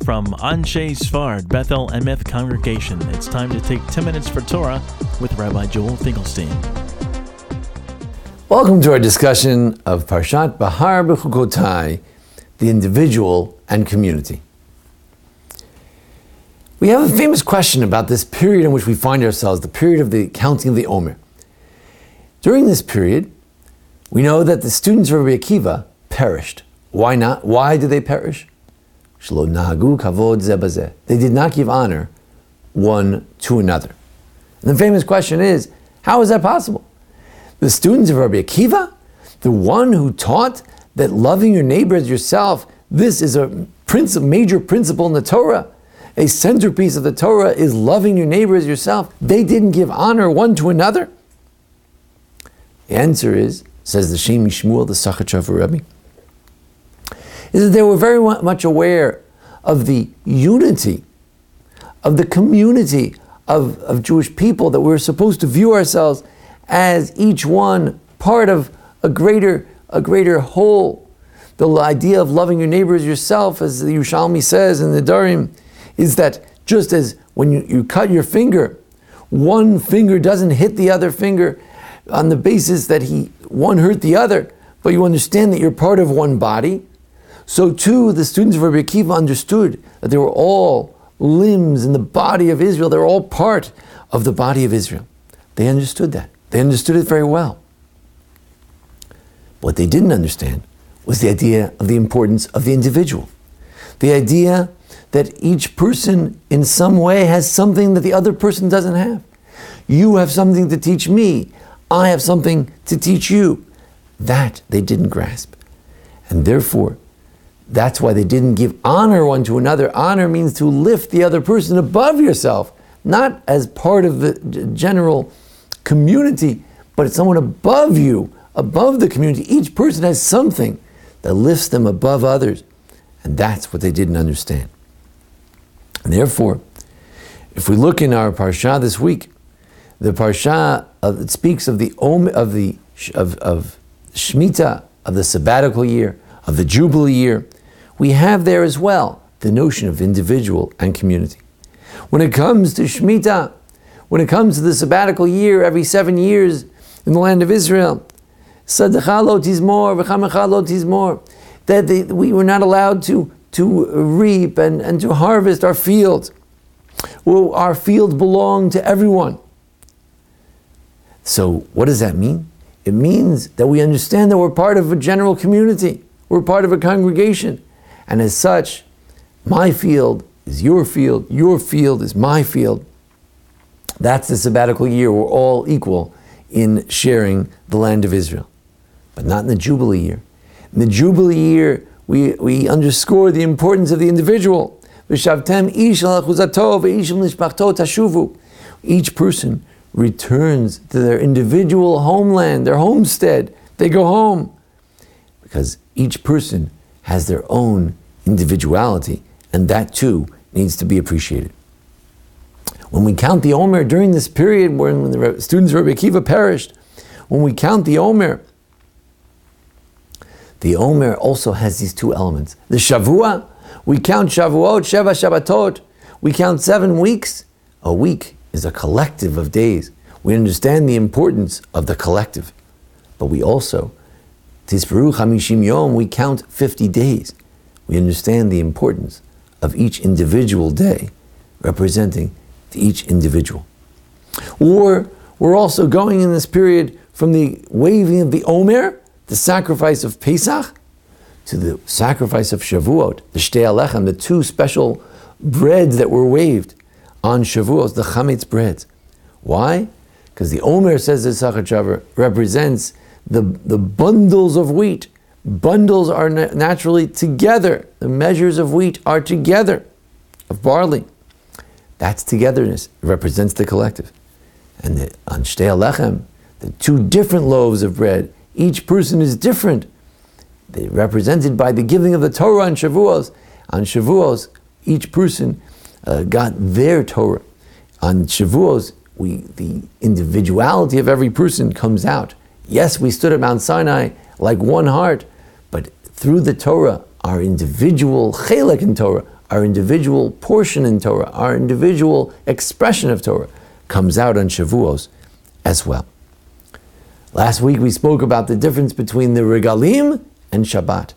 from Anshe Sfard Bethel Emeth Congregation. It's time to take 10 minutes for Torah with Rabbi Joel Finkelstein. Welcome to our discussion of Parshat Behar-Behukotai, the individual and community. We have a famous question about this period in which we find ourselves, the period of the counting of the Omer. During this period, we know that the students of Rabbi Akiva perished. Why not? Why did they perish? They did not give honor one to another. And the famous question is, how is that possible? The students of Rabbi Akiva, the one who taught that loving your neighbor as yourself, this is a major principle in the Torah. A centerpiece of the Torah is loving your neighbor as yourself. They didn't give honor one to another. The answer is, says the Shem Shmuel, the Sachat Rabbi, is that they were very much aware of the unity, of the community of Jewish people, that we're supposed to view ourselves as each one part of a greater whole. The idea of loving your neighbor as yourself, as the Yerushalmi says in the Darim, is that just as when you cut your finger, one finger doesn't hit the other finger on the basis that one hurt the other, but you understand that you're part of one body. So too, the students of Rabbi Akiva understood that they were all limbs in the body of Israel. They were all part of the body of Israel. They understood that. They understood it very well. What they didn't understand was the idea of the importance of the individual. The idea that each person in some way has something that the other person doesn't have. You have something to teach me. I have something to teach you. That they didn't grasp. And therefore, that's why they didn't give honor one to another. Honor means to lift the other person above yourself, not as part of the general community, but it's someone above you, above the community. Each person has something that lifts them above others. And that's what they didn't understand. And therefore, if we look in our parsha this week, the parsha it speaks of the Shemitah, of the sabbatical year, of the Jubilee year. We have there as well the notion of individual and community. When it comes to Shemitah, when it comes to the sabbatical year every 7 years in the land of Israel, Sadecha lo tizmor, v'chamecha lo tizmor, that we were not allowed to reap and to harvest our fields. Well, our fields belong to everyone. So what does that mean? It means that we understand that we're part of a general community. We're part of a congregation. And as such, my field is your field is my field. That's the sabbatical year. We're all equal in sharing the land of Israel. But not in the Jubilee year. In the Jubilee year, we underscore the importance of the individual. Each person returns to their individual homeland, their homestead. They go home. Because each person has their own individuality, and that too needs to be appreciated. When we count the Omer during this period when the students of Rabbi Akiva perished, when we count the Omer also has these two elements. The Shavua, we count Shavuot, Sheva Shabbatot, we count 7 weeks. A week is a collective of days. We understand the importance of the collective, but we also Tisperu 50 Yom, we count 50 days. We understand the importance of each individual day representing each individual. Or we're also going in this period from the waving of the Omer, the sacrifice of Pesach, to the sacrifice of Shavuot, the Shtei Alechem, the 2 special breads that were waved on Shavuot, the Chametz breads. Why? Because the Omer, says the Sachat represents the bundles of wheat. Bundles are naturally together. The measures of wheat are together, of barley. That's togetherness. It represents the collective. And on Shtei Alechem, the 2 different loaves of bread, each person is different. They're represented by the giving of the Torah on Shavuos. On Shavuos, each person got their Torah. On Shavuos, the individuality of every person comes out. Yes, we stood at Mount Sinai like one heart, but through the Torah our individual chelek in Torah, our individual portion in Torah, our individual expression of Torah comes out on Shavuos as well. Last week we spoke about the difference between the regalim and Shabbat,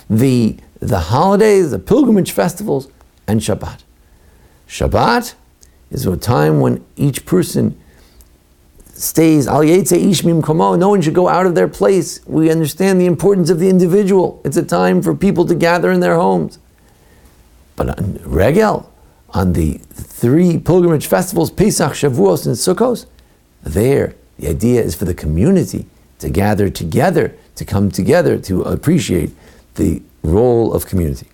the holidays, the pilgrimage festivals, and Shabbat. Shabbat is a time when each person stays, al yetze ish mimkomo, no one should go out of their place. We understand the importance of the individual. It's a time for people to gather in their homes. But on Regel, on the 3 pilgrimage festivals, Pesach, Shavuos, and Sukkos, there, the idea is for the community to gather together, to come together, to appreciate the role of community.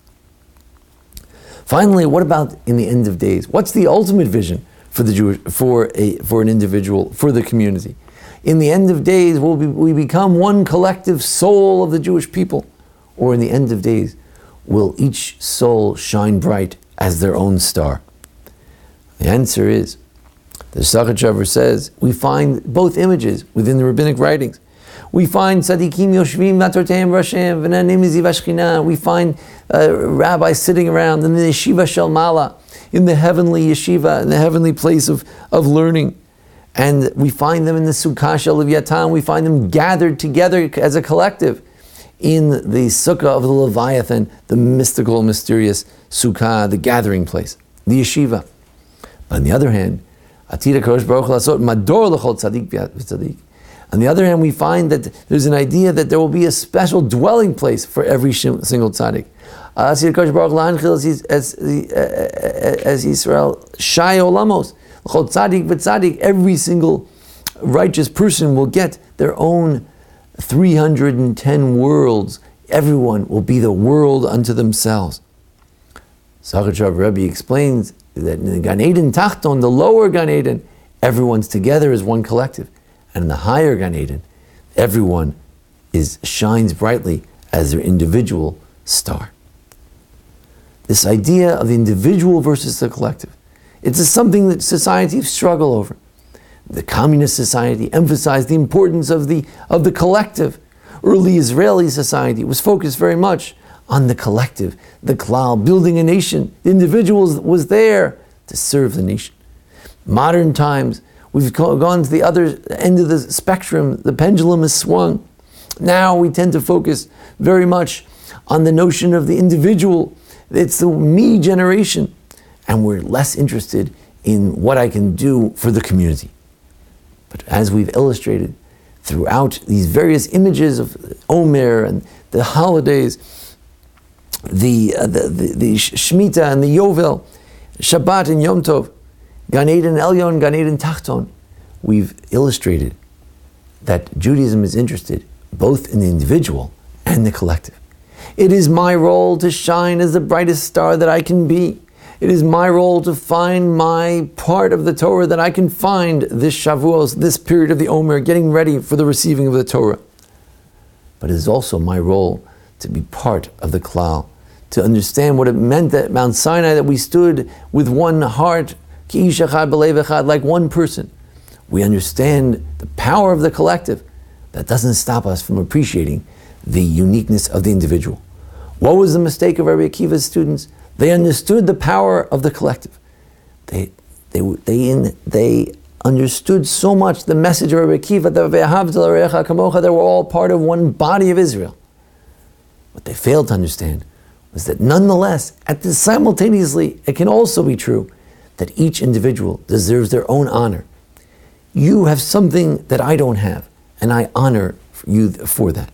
Finally, what about in the end of days? What's the ultimate vision for the Jewish, for an individual, for the community? In the end of days, will we become one collective soul of the Jewish people? Or in the end of days, will each soul shine bright as their own star? The answer is, the Sachachover says, we find both images within the rabbinic writings. We find tzaddikim yoshvim vatorteim rashem v'nanim ziv hashchina. We find rabbis sitting around in the yeshiva shel mala, in the heavenly yeshiva, in the heavenly place of learning. And we find them in the sukkah shel Leviathan. We find them gathered together as a collective in the sukkah of the Leviathan, the mystical, mysterious sukkah, the gathering place, the yeshiva. But on the other hand, Atira Kadosh Baruch Hu lasot mador l'chol tzaddik v'tzaddik. On the other hand, we find that there's an idea that there will be a special dwelling place for every single tzaddik. As Israel Shai Olamos, l'chol tzaddik v'tzaddik, every single righteous person will get their own 310 worlds. Everyone will be the world unto themselves. Sachachover Rabbi explains that in the Gan Eden Tachton, the lower Gan Eden, everyone's together as one collective. And in the higher Gan Eden, everyone shines brightly as their individual star. This idea of the individual versus the collective, it's something that societies struggle over. The communist society emphasized the importance of the collective. Early Israeli society was focused very much on the collective, the klal, building a nation. The individual was there to serve the nation. Modern times, we've gone to the other end of the spectrum. The pendulum has swung. Now we tend to focus very much on the notion of the individual. It's the me generation. And we're less interested in what I can do for the community. But as we've illustrated throughout these various images of Omer and the holidays, the Shemitah and the Yovel, Shabbat and Yom Tov, Gan Eden Elyon, Gan Eden Tachton, we've illustrated that Judaism is interested both in the individual and the collective. It is my role to shine as the brightest star that I can be. It is my role to find my part of the Torah that I can find this Shavuos, this period of the Omer, getting ready for the receiving of the Torah. But it is also my role to be part of the klal, to understand what it meant at Mount Sinai that we stood with one heart, ki ish echad b'lev echad, like one person. We understand the power of the collective. That doesn't stop us from appreciating the uniqueness of the individual. What was the mistake of Rabbi Akiva's students? They understood the power of the collective. They understood so much the message of Rabbi Akiva, that they were all part of one body of Israel. What they failed to understand was that nonetheless, simultaneously, it can also be true that each individual deserves their own honor. You have something that I don't have, and I honor you for that.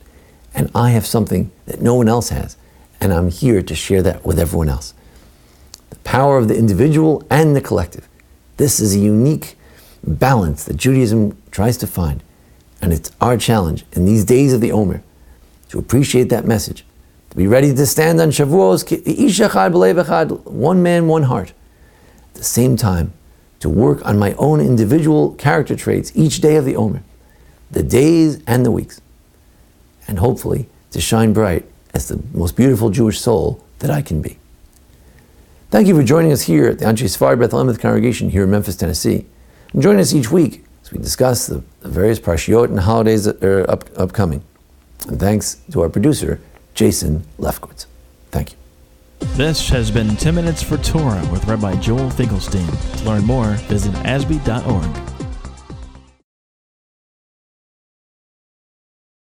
And I have something that no one else has, and I'm here to share that with everyone else. The power of the individual and the collective. This is a unique balance that Judaism tries to find, and it's our challenge in these days of the Omer to appreciate that message, to be ready to stand on Shavuos, ish echad b'lev echad, one man, one heart. At the same time, to work on my own individual character traits each day of the Omer, the days and the weeks, and hopefully to shine bright as the most beautiful Jewish soul that I can be. Thank you for joining us here at the Anshe Sfard Beth Elameth congregation here in Memphis, Tennessee. And join us each week as we discuss the various parshiot and holidays that are upcoming. And thanks to our producer, Jason Lefkowitz. Thank you. This has been 10 Minutes for Torah with Rabbi Joel Finkelstein. To learn more, visit ASBEE.org.